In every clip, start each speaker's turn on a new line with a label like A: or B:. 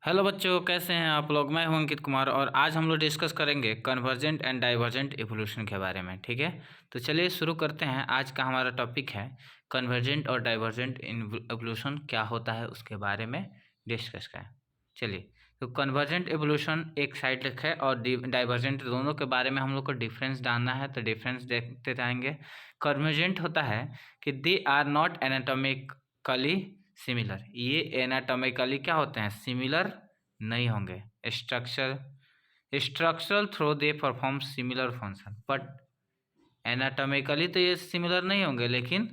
A: Hello बच्चों, कैसे हैं आप लोग। मैं हूं अंकित कुमार और आज हम लोग डिस्कस करेंगे कन्वर्जेंट एंड डाइवर्जेंट इवोल्यूशन के बारे में। ठीक है, तो चलिए शुरू करते हैं। आज का हमारा टॉपिक है कन्वर्जेंट और डाइवर्जेंट इवोल्यूशन क्या होता है उसके बारे में डिस्कस करें। चलिए, तो कन्वर्जेंट इवोल्यूशन एक साइड है और डाइवर्जेंट, दोनों के बारे में हम लोग को डिफरेंस जानना है, तो डिफरेंस देखते जाएंगे। कन्वर्जेंट होता है कि they are not anatomically similar, ये एनाटॉमिकली क्या होते हैं, सिमिलर नहीं होंगे। Structural through they perform similar function, but anatomically तो ये सिमिलर नहीं होंगे, लेकिन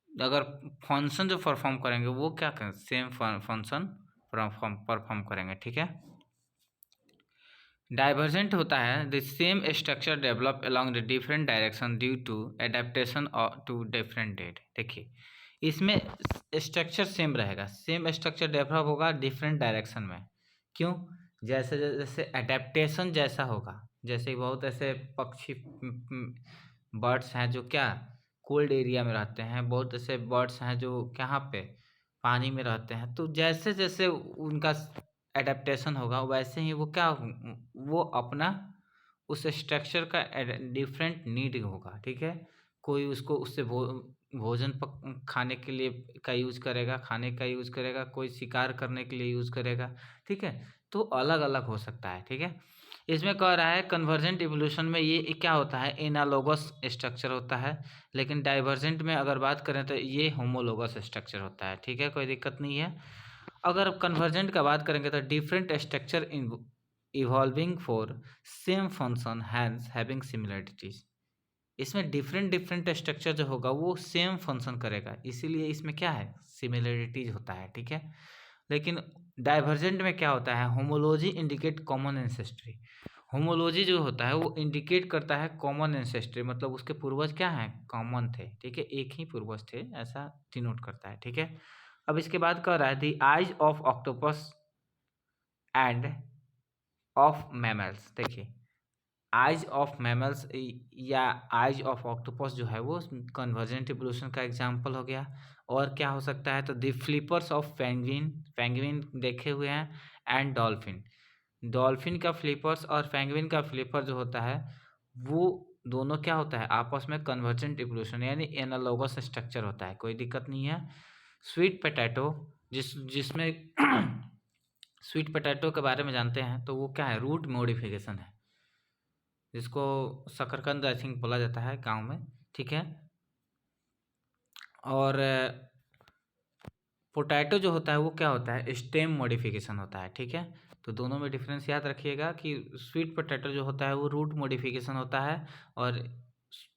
A: अगर फंक्शन जो परफॉर्म करेंगे वो क्या करेंगे, सेम फंक्शन परफॉर्म करेंगे। ठीक है। डाइवर्जेंट होता है the same structure develop along the different direction due to adaptation to different date. देखिए, इसमें स्ट्रक्चर सेम रहेगा, सेम स्ट्रक्चर डेवलप होगा डिफरेंट डायरेक्शन में। क्यों? जैसे जैसे एडेप्टेशन जैसा होगा, जैसे बहुत ऐसे पक्षी बर्ड्स हैं जो क्या कोल्ड एरिया में रहते हैं, बहुत ऐसे बर्ड्स हैं जो कहाँ पे पानी में रहते हैं, तो जैसे जैसे उनका एडेप्टेशन होगा वैसे ही वो क्या, वो अपना उस स्ट्रक्चर का डिफरेंट नीड होगा। ठीक है, कोई उसको उससे भोजन खाने के लिए का यूज़ करेगा, खाने का यूज़ करेगा, कोई शिकार करने के लिए यूज़ करेगा। ठीक है, तो अलग अलग हो सकता है। ठीक है, इसमें कह रहा है कन्वर्जेंट इवोल्यूशन में ये क्या होता है, एनालोगस स्ट्रक्चर होता है, लेकिन डाइवर्जेंट में अगर बात करें तो ये होमोलोगस स्ट्रक्चर होता है। ठीक है, कोई दिक्कत नहीं है। अगर कन्वर्जेंट का बात करेंगे तो different structure evolving for same function hence having similarities. इसमें डिफरेंट डिफरेंट स्ट्रक्चर जो होगा वो सेम फंक्शन करेगा, इसीलिए इसमें क्या है, सिमिलरिटीज होता है। ठीक है, लेकिन डाइवर्जेंट में क्या होता है, homology indicate common ancestry. Homology जो होता है वो इंडिकेट करता है कॉमन एंसेस्ट्री, मतलब उसके पूर्वज क्या हैं, कॉमन थे। ठीक है, एक ही पूर्वज थे, ऐसा डिनोट करता है। ठीक है, अब इसके बाद कह रहा है the eyes of octopus end of mammals. देखिए, आइज ऑफ मैमल्स या आइज ऑफ ऑक्टोपस जो है वो कन्वर्जेंट इवोल्यूशन का एग्जांपल हो गया। और क्या हो सकता है, तो the flippers of penguin, penguin देखे हुए हैं, एंड डॉल्फिन, डॉल्फिन का फ्लिपर्स और पेंगुइन का फ्लिपर जो होता है वो दोनों क्या होता है, आपस में कन्वर्जेंट इवोल्यूशन यानी एनालोगस स्ट्रक्चर होता है, कोई दिक्कत नहीं है। स्वीट पोटैटो, जिसमें स्वीट पोटैटो के बारे में जानते हैं, तो वो क्या है, रूट मॉडिफिकेशन है, जिसको शकरकंद आई थिंक बोला जाता है गांव में। ठीक है, और पोटैटो जो होता है वो क्या होता है, स्टेम मॉडिफिकेशन होता है। ठीक है, तो दोनों में डिफरेंस याद रखिएगा कि स्वीट पोटैटो जो होता है वो रूट मॉडिफिकेशन होता है, और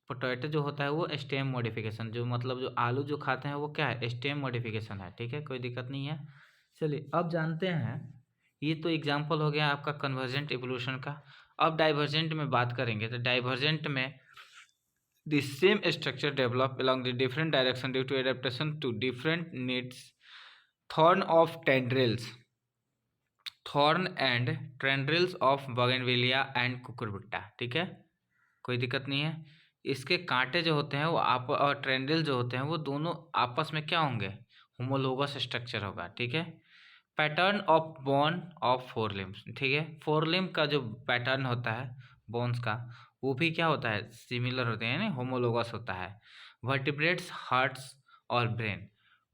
A: पोटैटो जो होता है वो स्टेम मॉडिफिकेशन, जो मतलब जो आलू जो खाते हैं वो क्या है, स्टेम मॉडिफिकेशन है। ठीक है, कोई दिक्कत नहीं है। चलिए अब जानते हैं, ये तो एग्जाम्पल हो गया आपका कन्वर्जेंट इवोल्यूशन का। अब डाइवर्जेंट में बात करेंगे, तो डाइवर्जेंट में the same structure develop along the different direction due to adaptation to different needs. Thorn of tendrils, thorn and tendrils of bougainvillea and cucurbita। ठीक है, कोई दिक्कत नहीं है। इसके कांटे जो होते हैं वो आप और ट्रेंडल जो होते हैं वो दोनों आपस में क्या होंगे, होमोलोगस स्ट्रक्चर होगा। ठीक है, pattern of bone of four limbs. ठीक है, फोर लिम्ब का जो पैटर्न होता है बोन्स का, वो भी क्या होता है, सिमिलर होते हैं, यानी होमोलोगस होता है। वर्टिब्रेट्स हार्ट्स और ब्रेन,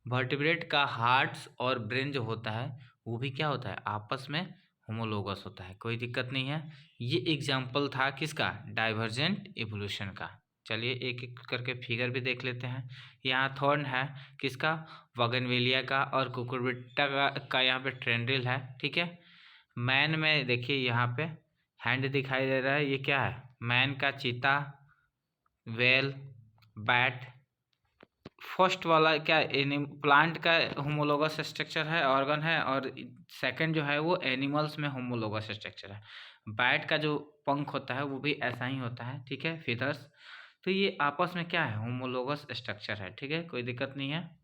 A: वर्टिब्रेट का हार्ट्स और ब्रेन जो होता है वो भी क्या होता है, आपस में होमोलोगस होता है, कोई दिक्कत नहीं है। ये एग्जाम्पल था किसका, डाइवर्जेंट इवोल्यूशन का। चलिए एक एक करके फिगर भी देख लेते हैं। यहाँ थॉर्न है किसका, बोगनवेलिया का, और कुकुरबिट्टा का यहाँ पे ट्रेंड्रिल है। ठीक है, मैन में देखिए यहाँ पे हैंड दिखाई दे रहा है, ये क्या है, मैन का चीता, वेल, बैट। फर्स्ट वाला क्या, प्लांट का होमोलोगस स्ट्रक्चर है, ऑर्गन है, और सेकंड जो है वो एनिमल्स में होमोलोगस स्ट्रक्चर है। बैट का जो पंख होता है वो भी ऐसा ही होता है। ठीक है, फीदर्स, तो ये आपस में क्या है, होमोलोगस स्ट्रक्चर है। ठीक है, कोई दिक्कत नहीं है।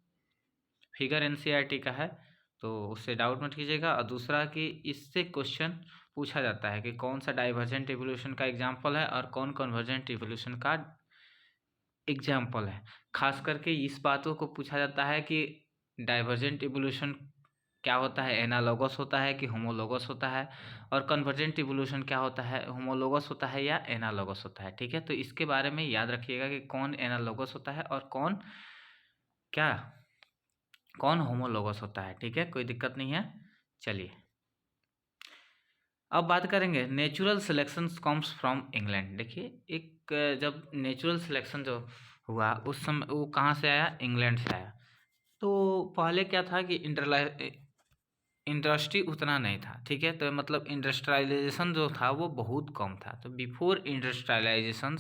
A: फिगर एनसीईआरटी का है तो उससे डाउट मत कीजिएगा। और दूसरा कि इससे क्वेश्चन पूछा जाता है कि कौन सा डाइवर्जेंट इवोल्यूशन का एग्जाम्पल है और कौन कन्वर्जेंट इवोल्यूशन का एग्जाम्पल है। खास करके इस बातों को पूछा जाता है कि डाइवर्जेंट इवोल्यूशन क्या होता है, एनालॉगस होता है कि होमोलॉगस होता है, और कन्वर्जेंट इवोल्यूशन क्या होता है, होमोलॉगस होता है या एनालॉगस होता है। ठीक है, तो इसके बारे में याद रखिएगा कि कौन एनालॉगस होता है और कौन क्या कौन होमोलॉगस होता है। ठीक है, कोई दिक्कत नहीं है। चलिए अब बात करेंगे natural selection comes from England. देखिए एक जब नेचुरल सिलेक्शन जो हुआ उस समय वो कहाँ से आया, इंग्लैंड से आया। तो पहले क्या था कि इंडस्ट्री उतना नहीं था। ठीक है, तो मतलब इंडस्ट्रियलाइजेशन जो था वो बहुत कम था। तो बिफोर इंडस्ट्रियलाइजेशन,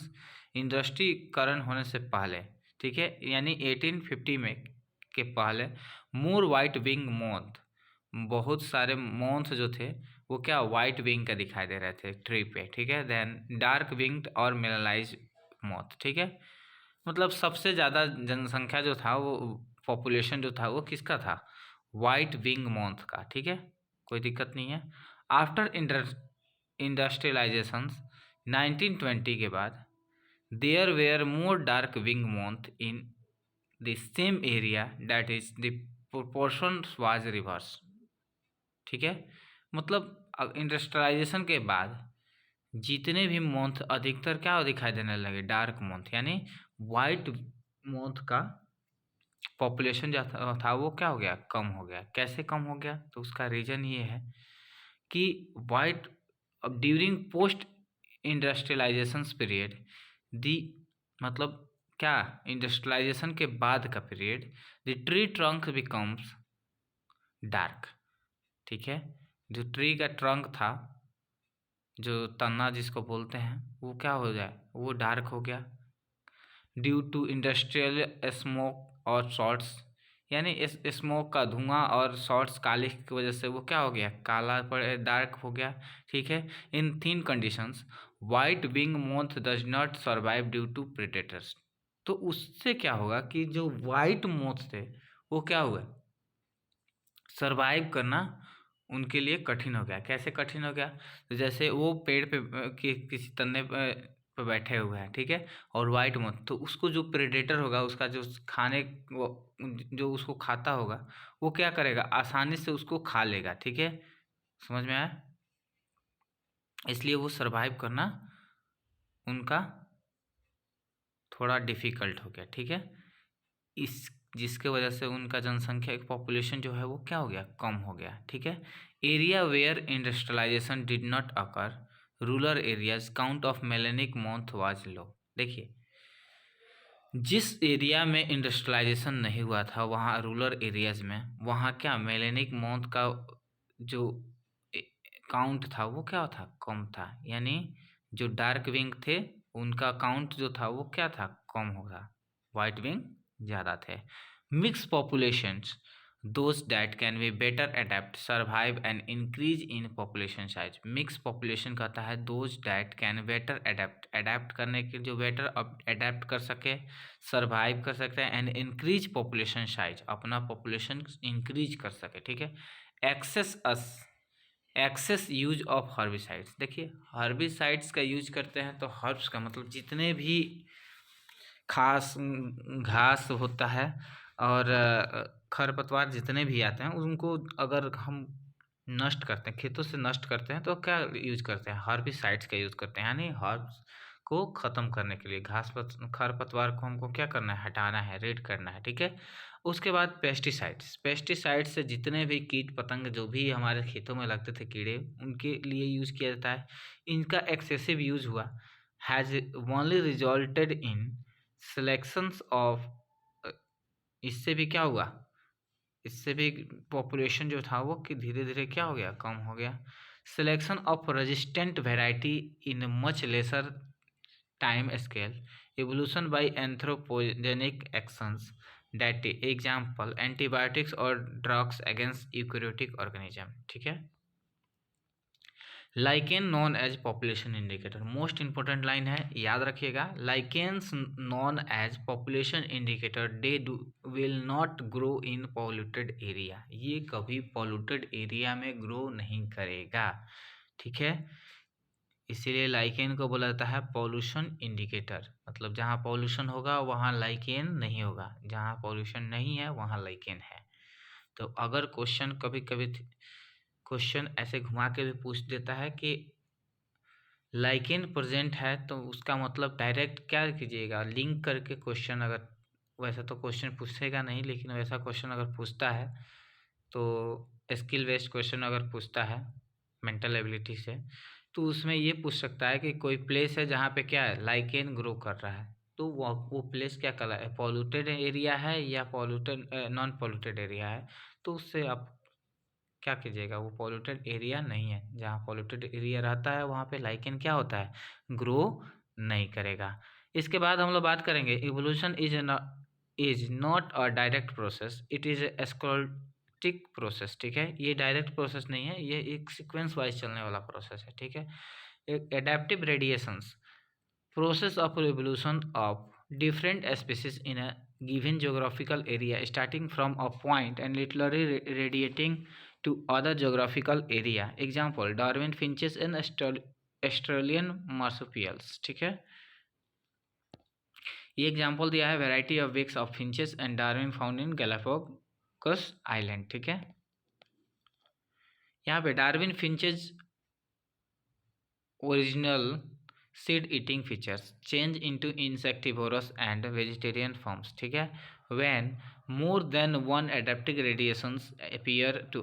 A: इंडस्ट्रीकरण होने से पहले, ठीक है, यानी 1850 में के पहले, मोर वाइट विंग मोथ, बहुत सारे मोथ जो थे वो क्या वाइट विंग का दिखाई दे रहे थे ट्री पे। ठीक है, देन डार्क विंग्ड और मिनरलाइज मोथ। ठीक है, मतलब सबसे ज़्यादा जनसंख्या जो था वो पॉपुलेशन जो था वो किसका था, वाइट विंग मोथ का। ठीक है, कोई दिक्कत नहीं है। आफ्टर इंडस्ट्रियलाइजेशन 1920 के बाद there were more dark wing moth in the same area, that is the proportion was reverse. ठीक है, मतलब इंडस्ट्रियलाइजेशन के बाद जितने भी मोथ अधिकतर क्या दिखाई देने लगे, डार्क मोथ, यानी वाइट मोथ का पॉपुलेशन जो था वो क्या हो गया, कम हो गया। कैसे कम हो गया, तो उसका रीज़न ये है कि वाइट अब ड्यूरिंग पोस्ट इंडस्ट्रियलाइजेशन पीरियड दी, मतलब क्या, इंडस्ट्रियलाइजेशन के बाद का period, the tree trunk becomes dark. ठीक है, जो ट्री का ट्रंक था, जो तना जिसको बोलते हैं, वो क्या हो जाए, वो डार्क हो गया ड्यू टू इंडस्ट्रियल स्मोक और शॉर्ट्स, यानी इस स्मोक का धुआं और शॉर्ट्स काली की वजह से वो क्या हो गया, काला पड़ डार्क हो गया। ठीक है, in thin conditions white wing moth does not survive due to predators. तो उससे क्या होगा कि जो वाइट मोथ थे वो क्या हुआ, सरवाइव करना उनके लिए कठिन हो गया। कैसे कठिन हो गया, तो जैसे वो पेड़ पे किसी तन्ने पे बैठे हुए हैं, ठीक है, और वाइट मोथ, तो उसको जो प्रेडेटर होगा, उसका जो खाने वो जो उसको खाता होगा, वो क्या करेगा, आसानी से उसको खा लेगा। ठीक है, समझ में आया, इसलिए वो सरवाइव करना उनका थोड़ा डिफिकल्ट हो गया। ठीक है, इस जिसके वजह से उनका जनसंख्या पॉपुलेशन जो है वो क्या हो गया, कम हो गया। ठीक है, area where industrialisation did not occur, rural areas count of melanic moth was low. देखिए जिस एरिया में इंडस्ट्रियलाइजेशन नहीं हुआ था वहाँ रूरल एरियाज में, वहाँ क्या मेलेनिक मोथ का जो काउंट था वो क्या था, कम था। यानी जो डार्क विंग थे उनका काउंट जो था वो क्या था, कम होगा, वाइट विंग ज़्यादा थे। Mix populations those that can be better adapt survive and increase in population size. Mix population कहता है those that can better adapt, adapt करने के जो बेटर अडेप्ट कर सके, सर्वाइव कर सकते हैं, एंड इंक्रीज पॉपुलेशन साइज, अपना पॉपुलेशन इंक्रीज कर सके। ठीक है, एक्सेस यूज ऑफ हर्बिसाइड्स। देखिए हर्बिसाइड्स का यूज करते हैं तो हर्ब्स का मतलब जितने भी खास घास होता है और खरपतवार जितने भी आते हैं उनको अगर हम नष्ट करते हैं, खेतों से नष्ट करते हैं, तो क्या यूज करते हैं, हर्बिसाइड्स का यूज करते हैं। यानी हर्ब्स को ख़त्म करने के लिए खरपतवार को हमको क्या करना है, हटाना है, रेड करना है। ठीक है, उसके बाद पेस्टिसाइड्स, पेस्टिसाइड्स से जितने भी कीट पतंग जो भी हमारे खेतों में लगते थे कीड़े, उनके लिए यूज़ किया जाता है। इनका एक्सेसिव यूज हुआ has only resulted in selections of, इससे भी क्या हुआ, इससे भी पॉपुलेशन जो था वो कि धीरे धीरे क्या हो गया, कम हो गया। Selection of resistant variety in much lesser time scale, evolution by anthropogenic actions, that example antibiotics और drugs against eukaryotic organism। ठीक है, lichen known as pollution indicator, most important line है, याद रखिएगा। Lichens known as pollution indicator, they will not grow in polluted area, ये कभी polluted area में grow नहीं करेगा। ठीक है, इसीलिए लाइकेन को बोला जाता है पॉल्यूशन इंडिकेटर, मतलब जहाँ पॉल्यूशन होगा वहाँ लाइकेन नहीं होगा, जहाँ पॉल्यूशन नहीं है वहाँ लाइकेन है। तो अगर क्वेश्चन कभी कभी क्वेश्चन ऐसे घुमा के भी पूछ देता है कि लाइकेन प्रेजेंट है, तो उसका मतलब डायरेक्ट क्या कीजिएगा, लिंक करके क्वेश्चन, अगर वैसा तो क्वेश्चन पूछेगा नहीं, लेकिन वैसा क्वेश्चन अगर पूछता है तो स्किल बेस्ड क्वेश्चन अगर पूछता है मेंटल एबिलिटी से, तो उसमें ये पूछ सकता है कि कोई प्लेस है जहाँ पे क्या है, लाइकेन ग्रो कर रहा है, तो वो प्लेस क्या कलर है, पॉल्यूटेड एरिया है या पॉल्यूटेड नॉन पॉल्यूटेड एरिया है। तो उससे आप क्या कीजिएगा, वो पॉल्यूटेड एरिया नहीं है, जहाँ पॉल्यूटेड एरिया रहता है वहाँ पे लाइकेन क्या होता है, ग्रो नहीं करेगा। इसके बाद हम लोग बात करेंगे evolution is not a direct process, it is stochastic process. ठीक है, ये डायरेक्ट प्रोसेस नहीं है, ये एक सीक्वेंस वाइज चलने वाला प्रोसेस है। ठीक है, एक adaptive radiations process of evolution of different species in a given geographical area starting from a point and literally radiating to other geographical area. Example, Darwin finches and Australian marsupials. ठीक है, ये example दिया है variety of beaks of finches and Darwin found in Galapagos island. ठीक है, यहाँ पे Darwin finches original seed eating features change into insectivorous and vegetarian forms। ठीक है, when more than one adaptive radiations appear to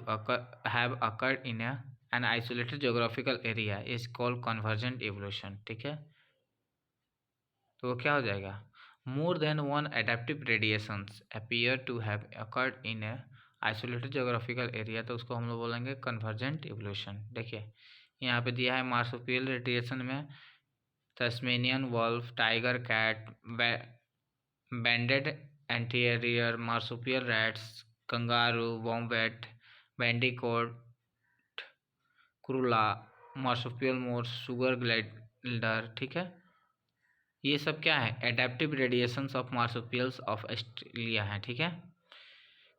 A: have occurred in an isolated geographical area is called convergent evolution। ठीक है, तो वो क्या हो जाएगा, more than one adaptive radiations appear to have occurred in a isolated geographical area, तो उसको हम लोग बोलेंगे कन्वर्जेंट इवोल्यूशन। देखिए यहाँ पे दिया है मार्सुपियल रेडिएशन में Tasmanian wolf, tiger cat, banded anteater marsupial rats, kangaroo, wombat, bandicoot, क्रूला, मार्सुपियल मोर, शुगर ग्लाइडर। ठीक है, ये सब क्या है, adaptive radiations of marsupials of Australia है। ठीक है,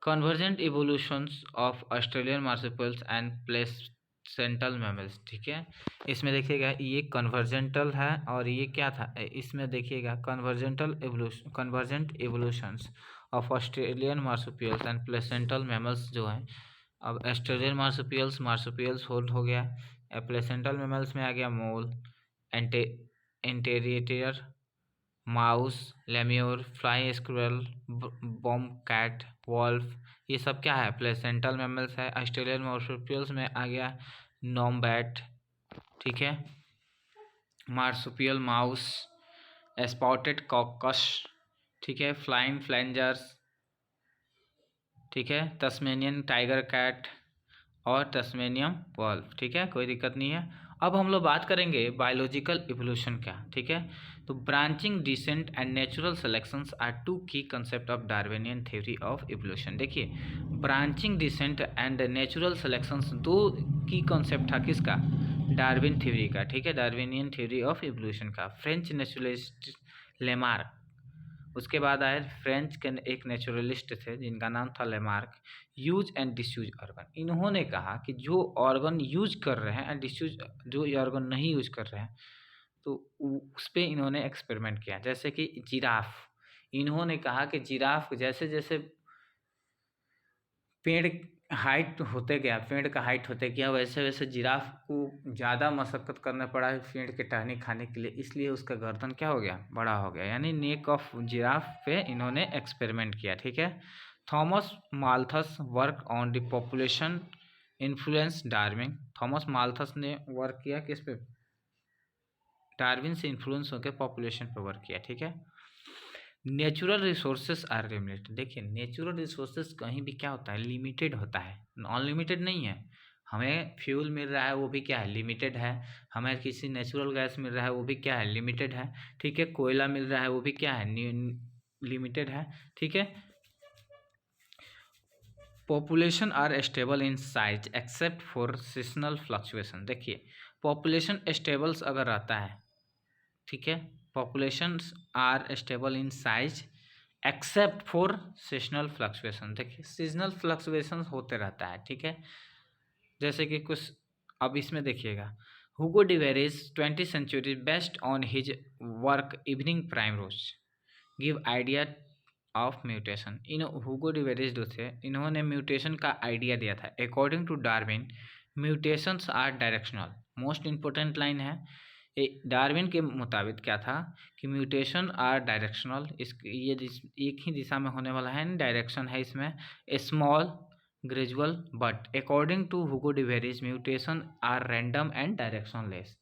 A: convergent evolutions of Australian marsupials and placental mammals. ठीक है, इसमें देखिएगा ये कन्वर्जेंटल है और ये क्या था, इसमें देखिएगा convergent evolutions of Australian marsupials and placental mammals जो हैं। अब ऑस्ट्रेलियन मार्सुपियल्स होल्ड हो गया, प्लेसेंटल मैमल्स में आ गया mole, anteater mouse, lemur, fly squirrel, bobcat, wolf, ये सब क्या है, प्लेसेंटल मैमल्स है। ऑस्ट्रेलियन मार्सुपियल्स में आ गया नॉम्बैट। ठीक है, मार्सुपियल माउस, स्पॉटेड कॉकस। ठीक है, फ्लाइंग फ्लैंजर्स। ठीक है, तस्मेनियन टाइगर कैट और तस्मेनियम वॉल्फ। ठीक है, कोई दिक्कत नहीं है। अब हम लोग बात करेंगे बायोलॉजिकल इवोल्यूशन का। ठीक है, तो branching, descent and natural selections are two की concept of Darwinian theory of evolution. देखिए, branching, descent and natural selections दो की कंसेप्ट था किसका, डार्विन थ्योरी का। ठीक है, डार्विनियन थ्योरी ऑफ इवोल्यूशन का, फ्रेंच नेचुरलिस्ट लेमार्क। उसके बाद आए फ्रेंच के एक नेचुरलिस्ट थे जिनका नाम था Lamarck. Use and disuse organ, इन्होंने कहा कि जो ऑर्गन यूज कर रहे हैं एंड डिसयूज जो ऑर्गन नहीं यूज कर रहे हैं, तो उस पर इन्होंने एक्सपेरिमेंट किया। जैसे कि जिराफ, इन्होंने कहा कि जिराफ जैसे जैसे पेड़ हाइट होते गया, पेड़ का हाइट होते गया, वैसे वैसे जिराफ को ज़्यादा मशक्क़त करना पड़ा है पेड़ के टहनी खाने के लिए, इसलिए उसका गर्दन क्या हो गया, बड़ा हो गया, यानी नेक ऑफ जिराफ पे इन्होंने एक्सपेरिमेंट किया। ठीक है, Thomas Malthus work on the population influence Darwin. Thomas Malthus ने वर्क किया किस पे, डार्विन से इन्फ्लुएंस होकर पॉपुलेशन पे वर्क किया। ठीक है, नेचुरल रिसोर्सेज आर लिमिटेड। देखिए, नेचुरल रिसोर्सेज कहीं भी क्या होता है, लिमिटेड होता है, अनलिमिटेड नहीं है। हमें फ्यूल मिल रहा है वो भी क्या है, लिमिटेड है। हमें किसी नेचुरल गैस मिल रहा है वो भी क्या है, लिमिटेड है। ठीक है, कोयला मिल रहा है वो भी क्या है, लिमिटेड है। ठीक है, population are stable in size except for seasonal fluctuation. देखिए, पॉपुलेशन स्टेबल्स अगर रहता है, ठीक है, populations are stable in size except for seasonal fluctuation. देखिए, सीजनल फ्लक्चुएशन होते रहता है। ठीक है, जैसे कि कुछ, अब इसमें देखिएगा, Hugo de Vries 20th century based on his work evening primrose give idea of mutation. इन हुगो डिवेरिज जो थे, इन्होंने म्यूटेशन का आइडिया दिया था। According to Darwin mutations are directional. Most important line है, डार्विन के मुताबिक क्या था कि म्यूटेशन आर डायरेक्शनल, इस ये एक ही दिशा में होने वाला है, डायरेक्शन है इसमें, small gradual, but according to Hugo de Vries mutation are random and directionless.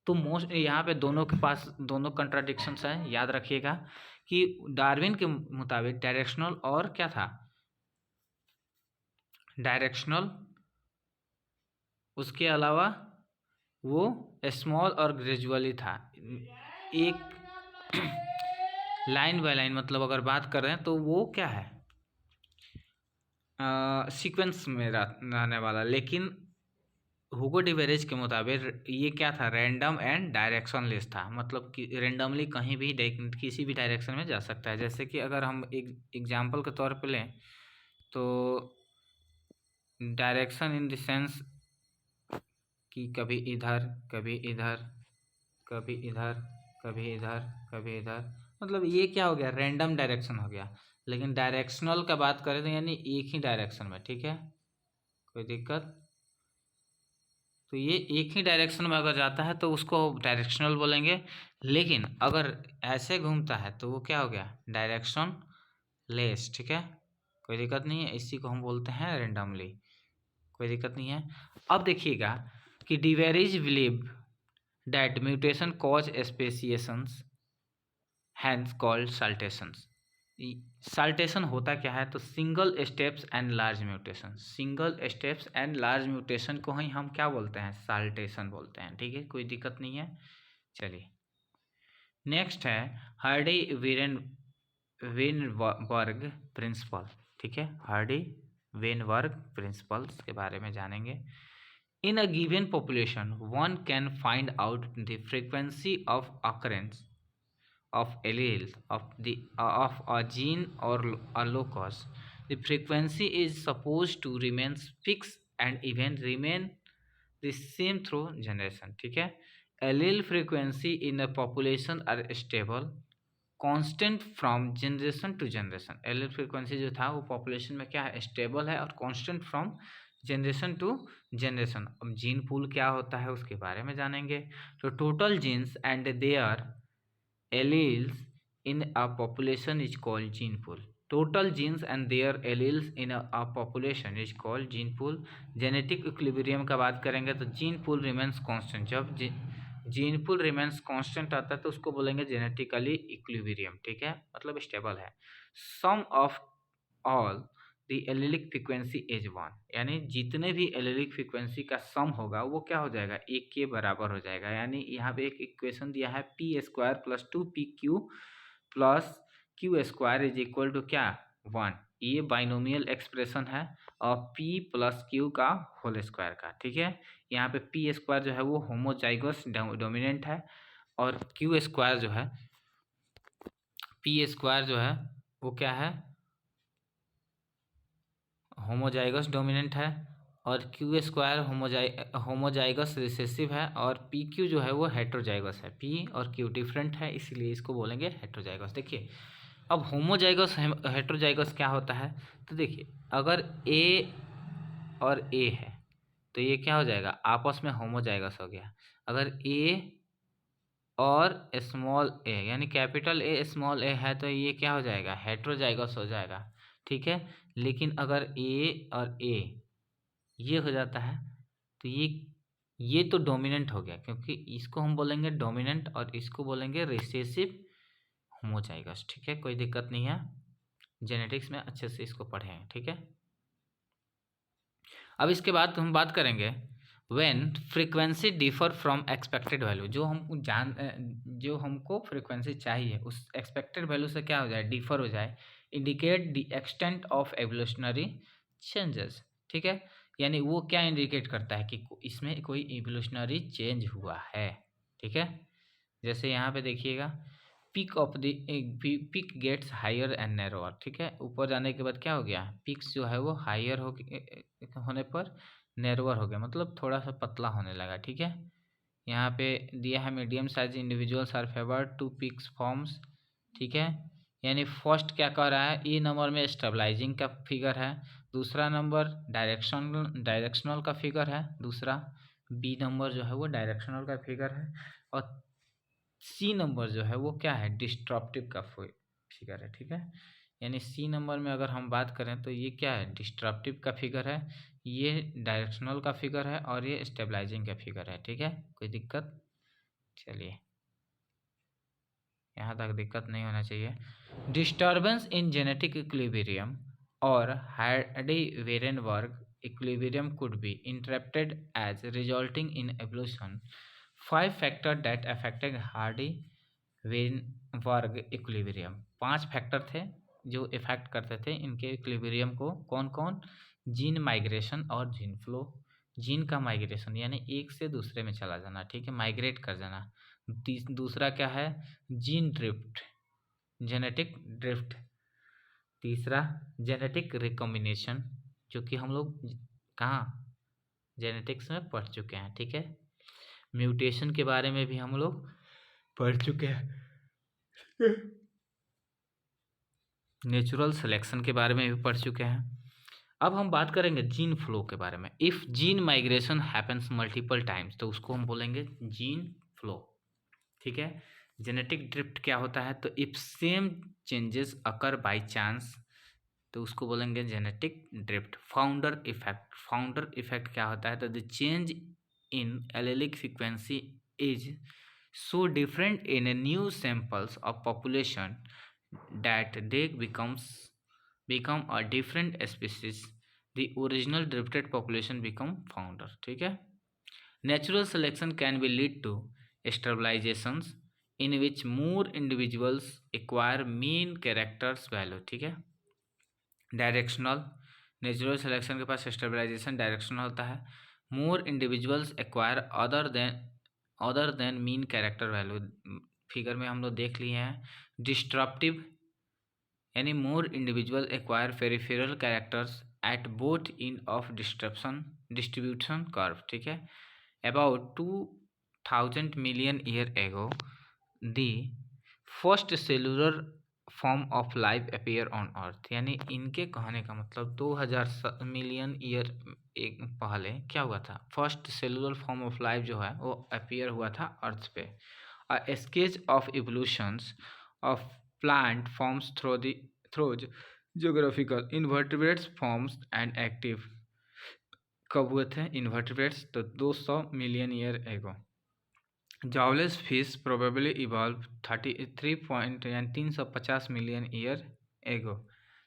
A: तो मोस्ट यहाँ पे दोनों के पास दोनों कंट्राडिक्शंस हैं, याद रखिएगा कि डार्विन के मुताबिक डायरेक्शनल और क्या था, डायरेक्शनल, उसके अलावा वो स्मॉल और ग्रेजुअली था। एक लाइन बाय लाइन मतलब अगर बात कर रहे हैं तो वो क्या है, सीक्वेंस में रहने वाला। लेकिन हुगो डिवेरेज के मुताबिक ये क्या था, रैंडम एंड डायरेक्शनलेस था, मतलब कि रैंडमली कहीं भी किसी भी डायरेक्शन में जा सकता है। जैसे कि अगर हम एक एग्जांपल के तौर पे लें तो डायरेक्शन इन द सेंस कि कभी इधर कभी इधर कभी इधर कभी इधर कभी इधर, मतलब ये क्या हो गया, रैंडम डायरेक्शन हो गया। लेकिन डायरेक्शनल का बात करें तो यानी एक ही डायरेक्शन में, ठीक है, कोई दिक्कत। तो ये एक ही डायरेक्शन में अगर जाता है तो उसको डायरेक्शनल बोलेंगे। लेकिन अगर ऐसे घूमता है तो वो क्या हो गया, डायरेक्शन लेस, ठीक है, कोई दिक्कत नहीं है, इसी को हम बोलते हैं रेंडमली, कोई दिक्कत नहीं है। अब देखिएगा कि de Vries believe that mutation cause speciations hence called saltations. Saltation होता क्या है, तो single steps and large mutation, single steps and large mutation को ही हम क्या बोलते हैं, साल्टेशन बोलते हैं, ठीक है, कोई दिक्कत नहीं है। चलिए नेक्स्ट है हार्डी वेनबर्ग प्रिंसिपल, ठीक है, हार्डी वेनबर्ग प्रिंसिपल्स के बारे में जानेंगे। In a given population one can find out the frequency of occurrence of alleles of a gene or a locus. The frequency is supposed to remain fixed and even remain the same through generation, ठीक है। allele frequency in a population are stable constant from generation to generation। allele frequency जो था वो population में क्या है, stable है और constant from generation to generation. अब जीन पूल क्या होता है उसके बारे में जानेंगे। तो total genes and their alleles in a population is called gene pool. Total genes and their alleles in a population is called gene pool. Genetic equilibrium का बात करेंगे तो जीन पूल रिमेंस कांस्टेंट, जब जीन पूल रिमेंस कांस्टेंट आता है तो उसको बोलेंगे जेनेटिकली इक्विलिब्रियम, ठीक है, मतलब स्टेबल है। Sum of all the allelic frequency is one, यानी जितने भी एलिलिक फ्रीक्वेंसी का सम होगा वो क्या हो जाएगा, एक के बराबर हो जाएगा। यानी यहाँ पे एक इक्वेशन दिया है P square plus 2pq plus Q square is equal to क्या, 1। ये बाइनोमियल एक्सप्रेशन है और p प्लस क्यू का होल स्क्वायर का, ठीक है। यहाँ पे पी स्क्वायर जो है वो होमोजाइगस डोमिनेंट है और क्यू स्क्वायर जो है, पी स्क्वायर जो है वो क्या है, होमोजाइगस डोमिनेंट है और क्यू स्क्वायर होमोजाइगस रिसेसिव है और पी क्यू जो है वो हेट्रोजाइगस है। पी और क्यू डिफरेंट है इसलिए इसको बोलेंगे हेट्रोजाइगस। देखिए अब होमोजाइगस हेट्रोजाइगस क्या होता है, तो देखिए अगर ए और ए है तो ये क्या हो जाएगा, आपस में होमोजाइगस हो गया। अगर ए और स्मॉल ए यानी कैपिटल ए स्मॉल ए है तो ये क्या हो जाएगा, हेट्रोजाइगस हो जाएगा, ठीक है। लेकिन अगर ए और ए ये हो जाता है तो ये तो डोमिनेंट हो गया, क्योंकि इसको हम बोलेंगे डोमिनेंट और इसको बोलेंगे रिसेसिव होमोजाइगस, ठीक है, कोई दिक्कत नहीं है, जेनेटिक्स में अच्छे से इसको पढ़े हैं, ठीक है। अब इसके बाद हम बात करेंगे when frequency differ from expected value, जो हमको फ्रीक्वेंसी चाहिए उस एक्सपेक्टेड वैल्यू से क्या हो जाए, डिफर हो जाए, indicate the extent of evolutionary changes, ठीक है। यानी वो क्या इंडिकेट करता है कि इसमें कोई एवोल्यूशनरी चेंज हुआ है, ठीक है। जैसे यहाँ पे देखिएगा peak of the peak gets higher and narrower, ठीक है, ऊपर जाने के बाद क्या हो गया, पिक्स जो है वो हायर होने पर नैरोअर हो गया, मतलब थोड़ा सा पतला होने लगा, ठीक है। यहाँ पे दिया है medium size individuals are favoured to peaks forms, ठीक है। यानी फर्स्ट क्या कर रहा है, ई नंबर में स्टेबलाइजिंग का फिगर है, दूसरा नंबर डायरेक्शनल का फिगर है, दूसरा बी नंबर जो है वो डायरेक्शनल का फिगर है, और सी नंबर जो है वो क्या है, डिस्ट्रप्टिव का फिगर है। ठीक है, यानी सी नंबर में अगर हम बात करें तो ये क्या है, डिस्ट्रप्टिव का फिगर है, ये डायरेक्शनल का फिगर है, और ये स्टेबलाइजिंग का फिगर है। ठीक है, कोई दिक्कत? चलिए, यहाँ तक दिक्कत नहीं होना चाहिए। डिस्टर्बेंस इन जेनेटिक इक्विलिब्रियम और Hardy वेरेनबर्ग equilibrium could be interrupted as resulting in evolution. Five factors that affected Hardy Weinberg equilibrium, पांच फैक्टर थे जो इफेक्ट करते थे इनके इक्विलिब्रियम को। कौन कौन? जीन माइग्रेशन और जीन फ्लो। जीन का माइग्रेशन यानी एक से दूसरे में चला जाना, ठीक है, माइग्रेट कर जाना। दूसरा क्या है, जीन ड्रिफ्ट, जेनेटिक ड्रिफ्ट। तीसरा जेनेटिक रिकॉम्बिनेशन, जो कि हम लोग कहाँ जेनेटिक्स में पढ़ चुके हैं। ठीक है, म्यूटेशन के बारे में भी हम लोग पढ़ चुके हैं, नेचुरल सिलेक्शन के बारे में भी पढ़ चुके हैं। अब हम बात करेंगे जीन फ्लो के बारे में। If gene migration happens multiple times तो उसको हम बोलेंगे जीन फ्लो। ठीक है, जेनेटिक ड्रिफ्ट क्या होता है, तो if same changes occur by chance तो उसको बोलेंगे जेनेटिक ड्रिफ्ट। फाउंडर इफेक्ट क्या होता है, तो the change in allylic frequency is so different in a new samples of population that they become a different species, the original drifted population become founder। ठीक है, natural selection can be lead to stabilizations in which more individuals acquire mean characters value। ठीक है, directional, natural selection के पास stabilization directional होता है। More individuals acquire other than mean character value, figure में हम लोग देख लिए हैं। डिस्ट्रप्टिव यानी more individual acquire peripheral characters at both in of distribution curve. ठीक है, about 2000 million year ago the first cellular form of life appear on Earth. यानी इनके कहने का मतलब 2000 मिलियन ईयर एक पहले क्या हुआ था, first cellular form of life जो है वो अपीयर हुआ था अर्थ पे। A sketch of evolutions of plant forms throws geographical invertebrates forms and active. कब हुए थे इन्वर्टिब्रेट्स, तो 200 मिलियन ईयर एगो। Jawless fish probably evolved 350 million years ago.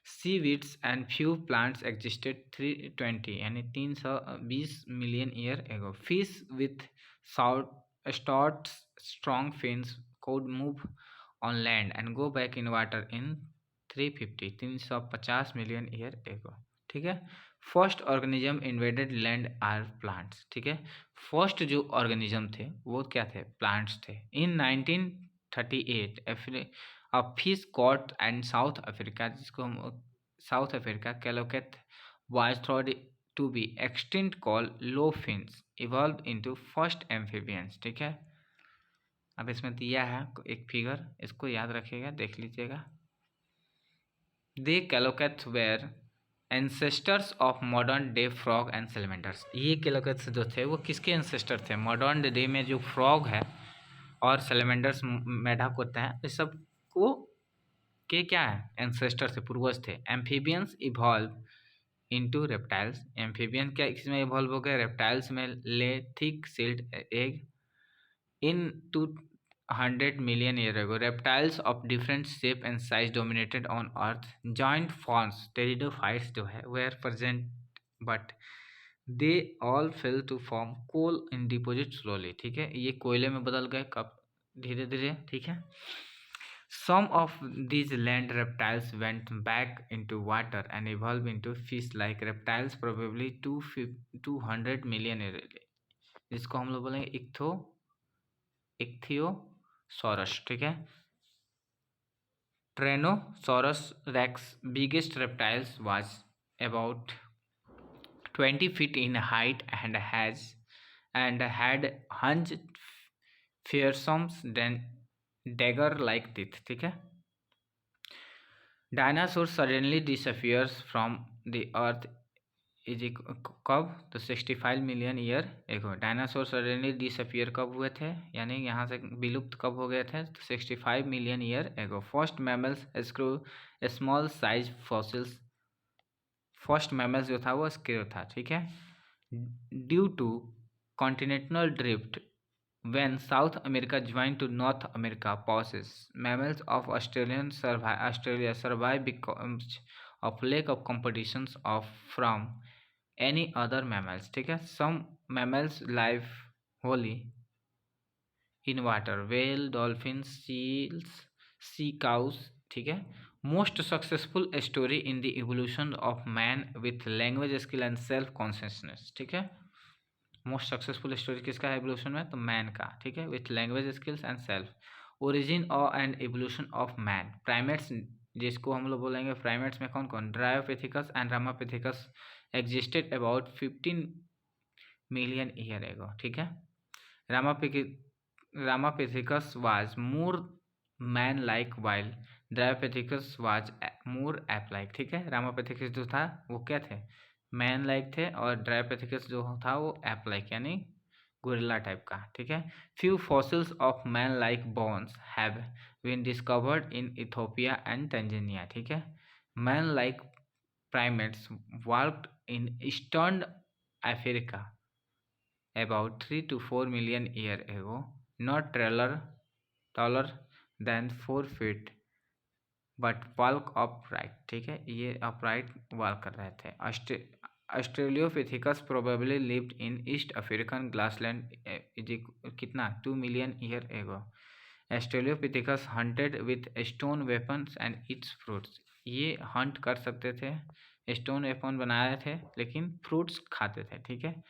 A: Seaweeds and few plants existed 320 यानी 320 million years ago. Fish with short, strong fins could move on land and go back in water in 350 million years ago। ठीक है, first organism invaded land are plants. ठीक है, first जो organism थे वो क्या थे, प्लांट्स थे। In 1938 a fish caught and South Africa, जिसको हम South Africa coelacanth was thought to be extinct call lobe fins evolve into first amphibians. ठीक है, अब इसमें दिया है एक फिगर, इसको याद रखिएगा, देख लीजिएगा। They coelacanth were ancestors of modern day frog and salamanders. ये कैलोकेथ्स जो थे वो किसके एंसेस्टर थे, मॉडर्न डे में जो फ्रॉग है और सेलेमेंडर्स मेढक होते हैं, इस सब को के क्या है, एंसेस्टर थे, पूर्वज थे। Amphibians evolve into reptiles. Amphibian क्या इसमें इवॉल्व हो गए, रेप्टाइल्स में lay thick sealed egg. In 200 million years ago, reptiles of different shape and size dominated on Earth. Giant fawns, pteridophytes जो है, were present, but they all fell to form coal in deposit slowly। ठीक है, ये कोयले में बदल गए कब, धीरे धीरे। ठीक है, some of these land reptiles went back into water and evolved into fish-like reptiles probably 200 million years, जिसको हम लोग बोलेंगे इक्थियोसॉरस। ठीक है, tyrannosaurus rex biggest reptiles was about 20 feet in height and had hinged fearsome dagger like teeth। ठीक है, dinosaur suddenly disappears from the earth is कब? तो 65 मिलियन ईयर एगो। डायनासोर सडनली डिसअपियर कब हुए थे, यानी यहाँ से विलुप्त कब हो गए थे? तो 65 million year ago. First mammals shrew small size fossils, first mammals जो था वो स्क्रू था, ठीक है। Due to continental drift when South America joined to North America pauses, mammals of Australia survive because of lack of competitions of from any other mammals, ठीक है। some mammals live wholly in water, whale, dolphins, seals, sea cows, ठीक है। most successful story in the evolution of man with language skill and self consciousness, ठीक है। Most successful story किसका है evolution में? तो मैन का, ठीक है। With language skills and self origin and evolution of man. Primates जिसको हम लोग बोलेंगे प्राइमेट्स में कौन कौन? Dryopithecus and Ramapithecus existed about 15 million year एगो, ठीक है। Ramapithecus was more man like while Dryopithecus was more ape like, ठीक है। रामापिथिकस जो था वो क्या थे? मैन लाइक थे, और ड्रायोपिथिकस जो था वो एप लाइक यानी गोरिल्ला टाइप का, ठीक है। Few fossils of man like bones have been discovered in Ethiopia and Tanzania, ठीक है। Man like primates walked in eastern Africa about 3 to 4 million years ago, not taller than 4 feet, but walk upright, ठीक है। ये upright walk कर रहे थे। Australopithecus probably lived in East African grassland कितना 2 million years ago. Australopithecus hunted with stone weapons and eats fruits. ये Hunt कर सकते थे, स्टोन वेपन बनाए थे, लेकिन फ्रूट्स खाते थे, ठीक है।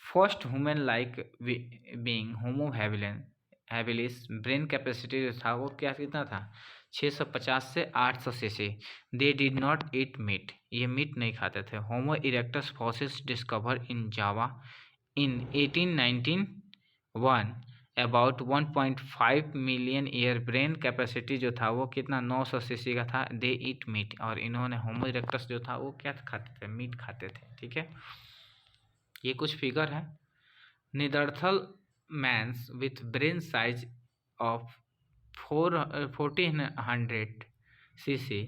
A: First human like being Homo habilis brain capacity जो था वो क्या कितना था? 650 से 800 cc. They did not eat meat, ये मीट नहीं खाते थे। Homo erectus fossils discover in Java in 1891 about 1.5 million year. Brain capacity जो था वो कितना? 900 सीसी का था। दे ईट मीट, और इन्होंने होमो इरेक्टस जो था वो क्या खाते थे? मीट खाते थे, ठीक है। ये कुछ फिगर है। Neanderthal mans with brain size of 1400 cc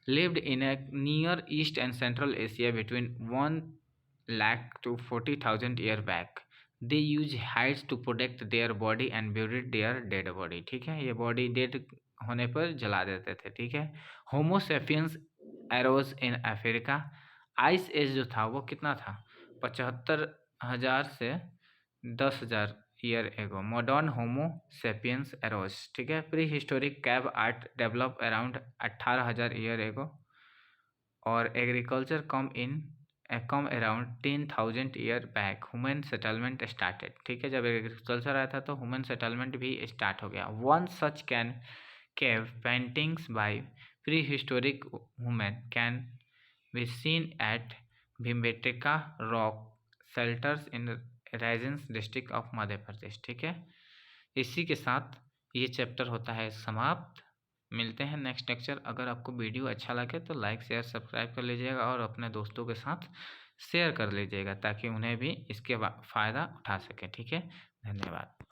A: lived in a near East and Central Asia between 1 lakh to 40,000 year back. They use hides to protect their body and buried their dead body, ठीक है। ये body dead होने पर जला देते थे, ठीक है। Homo sapiens arose in Africa. Ice age जो था वो कितना था? 75,000 से 10,000 ईयर एगो। मॉडर्न होमो सेपियंस एरोस, ठीक है। Pre historic cave art develop around 18,000 year ago, और agriculture come around 10,000 year back. Human settlement started, ठीक है। जब एग्रीकल्चर आया था तो ह्यूमन सेटलमेंट भी स्टार्ट हो गया। One such can cave paintings by pre historic human can be seen at Bhimbetka rock shelters in Raisen district of Madhya Pradesh, ठीक है। इसी के साथ ये चैप्टर होता है समाप्त। मिलते हैं नेक्स्ट लेक्चर। अगर आपको वीडियो अच्छा लगे तो लाइक शेयर सब्सक्राइब कर लीजिएगा, और अपने दोस्तों के साथ शेयर कर लीजिएगा ताकि उन्हें भी इसके फ़ायदा उठा सकें, ठीक है। धन्यवाद।